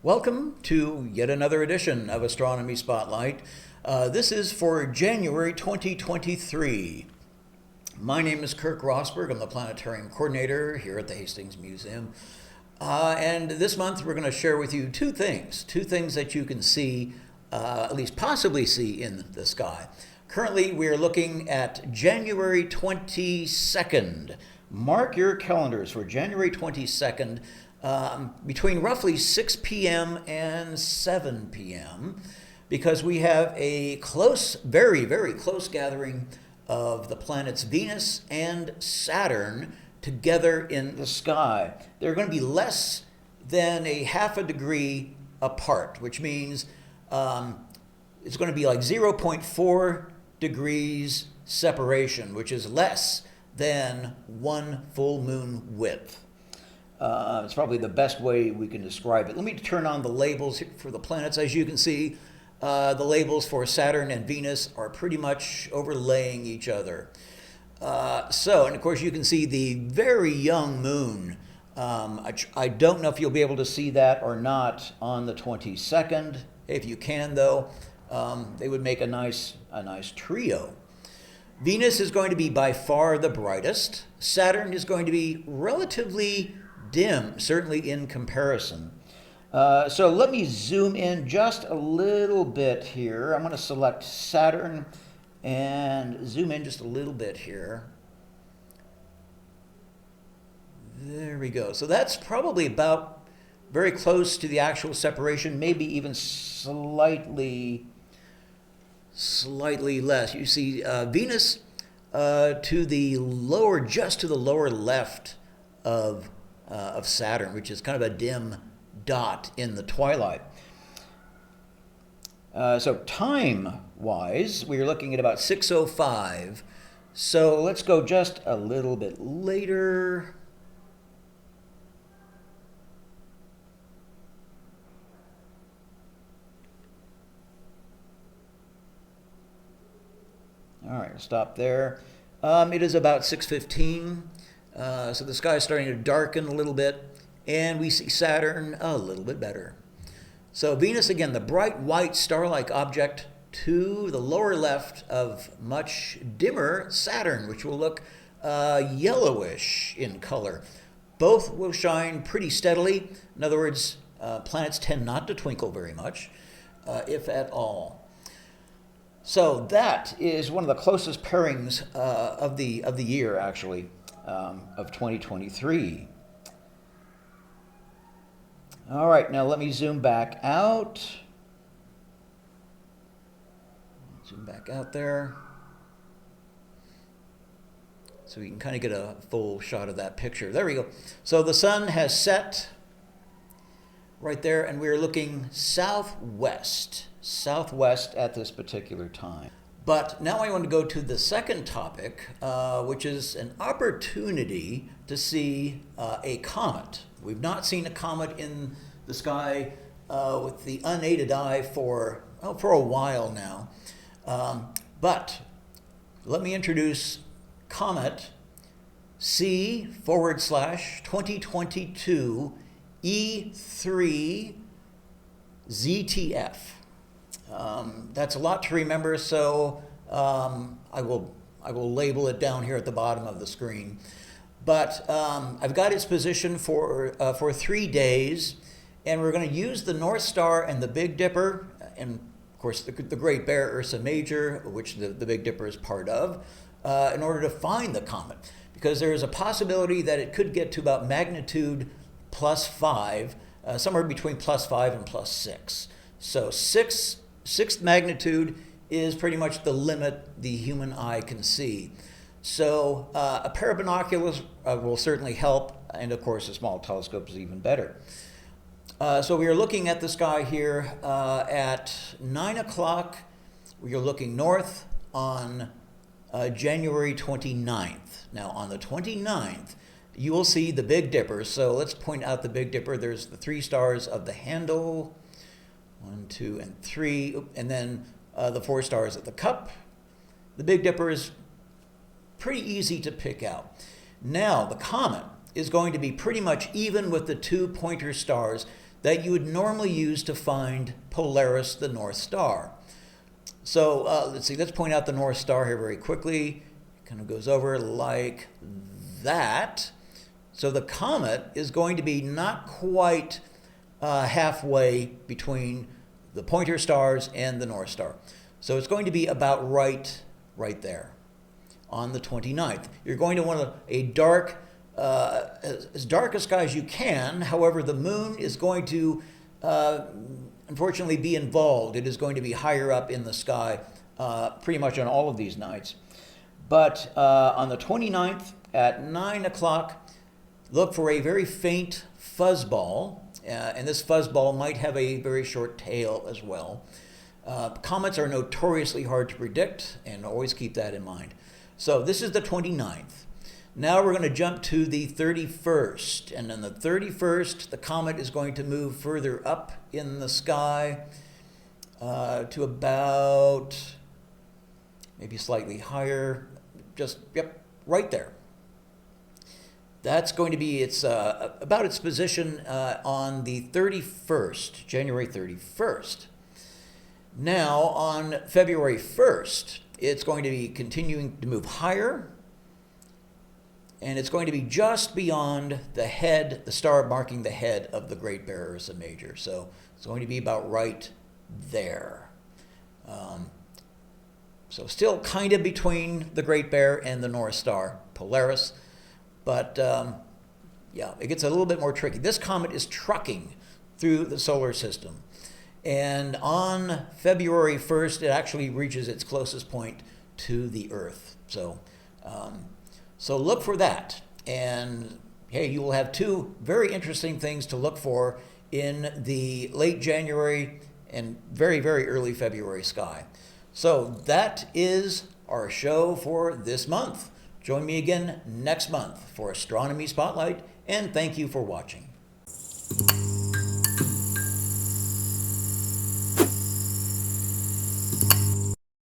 Welcome to yet another edition of Astronomy Spotlight. This is for January 2023. My name is Kirk Rosberg. I'm the planetarium coordinator here at the Hastings Museum. And this month we're going to share with you two things that you can see, at least possibly see in the sky. Currently we are looking at January 22nd. Mark your calendars for January 22nd. Between roughly 6 p.m. and 7 p.m. because we have a close, very, very close gathering of the planets Venus and Saturn together in the sky. They're going to be less than a half a degree apart, which means it's going to be like 0.4 degrees separation, which is less than one full moon width. It's probably the best way we can describe it. Let me turn on the labels for the planets. As you can see, the labels for Saturn and Venus are pretty much overlaying each other. And of course you can see the very young moon. I don't know if you'll be able to see that or not on the 22nd. If you can though, they would make a nice trio. Venus is going to be by far the brightest. Saturn is going to be relatively dim, certainly in comparison. So let me zoom in just a little bit here. I'm going to select Saturn and zoom in just a little bit here. There we go. So that's probably about very close to the actual separation, maybe even slightly less. You see Venus to the lower, just to the lower left of Saturn, which is kind of a dim dot in the twilight. So time-wise, we're looking at about 6:05. So let's go just a little bit later. All right, stop there. It is about 6:15. So the sky is starting to darken a little bit, and we see Saturn a little bit better. So Venus, again, the bright white star-like object to the lower left of much dimmer Saturn, which will look yellowish in color. Both will shine pretty steadily. In other words, planets tend not to twinkle very much, if at all. So that is one of the closest pairings of the year, actually. Of 2023. All right, now let me zoom back out. Zoom back out there. So we can kind of get a full shot of that picture. There we go. So the sun has set right there, and we're looking southwest at this particular time. But now I want to go to the second topic, which is an opportunity to see a comet. We've not seen a comet in the sky with the unaided eye for a while now. But let me introduce Comet C /2022 E3 ZTF. That's a lot to remember, so I will label it down here at the bottom of the screen. But I've got its position for 3 days, and we're going to use the North Star and the Big Dipper, and of course the Great Bear Ursa Major, which the Big Dipper is part of, in order to find the comet, because there is a possibility that it could get to about magnitude +5, somewhere between +5 and +6. So sixth magnitude is pretty much the limit the human eye can see. So a pair of binoculars will certainly help, and of course a small telescope is even better. So we are looking at the sky here at 9 o'clock. We are looking north on January 29th. Now on the 29th, you will see the Big Dipper. So let's point out the Big Dipper. There's the 3 stars of the handle, 1, 2, and 3, and then the 4 stars of the cup. The Big Dipper is pretty easy to pick out. Now, the comet is going to be pretty much even with the two pointer stars that you would normally use to find Polaris, the North Star. So let's see, let's point out the North Star here very quickly. It kind of goes over like that. So the comet is going to be not quite halfway between the pointer stars and the North Star. So it's going to be about right there on the 29th. You're going to want a dark, as dark a sky as you can. However, the moon is going to unfortunately be involved. It is going to be higher up in the sky pretty much on all of these nights. But on the 29th at 9 o'clock, look for a very faint fuzzball. And this fuzzball might have a very short tail as well. Comets are notoriously hard to predict, and always keep that in mind. So this is the 29th. Now we're going to jump to the 31st. And on the 31st, the comet is going to move further up in the sky to about, maybe slightly higher, just, yep, right there. That's going to be about its position on the 31st, January 31st. Now, on February 1st, it's going to be continuing to move higher, and it's going to be just beyond the head, the star marking the head of the Great Bear Ursa Major. So it's going to be about right there. So still kind of between the Great Bear and the North Star, Polaris. But yeah, it gets a little bit more tricky. This comet is trucking through the solar system. And on February 1st, it actually reaches its closest point to the Earth. So, so look for that. And hey, you will have two very interesting things to look for in the late January and very, very early February sky. So that is our show for this month. Join me again next month for Astronomy Spotlight, and thank you for watching.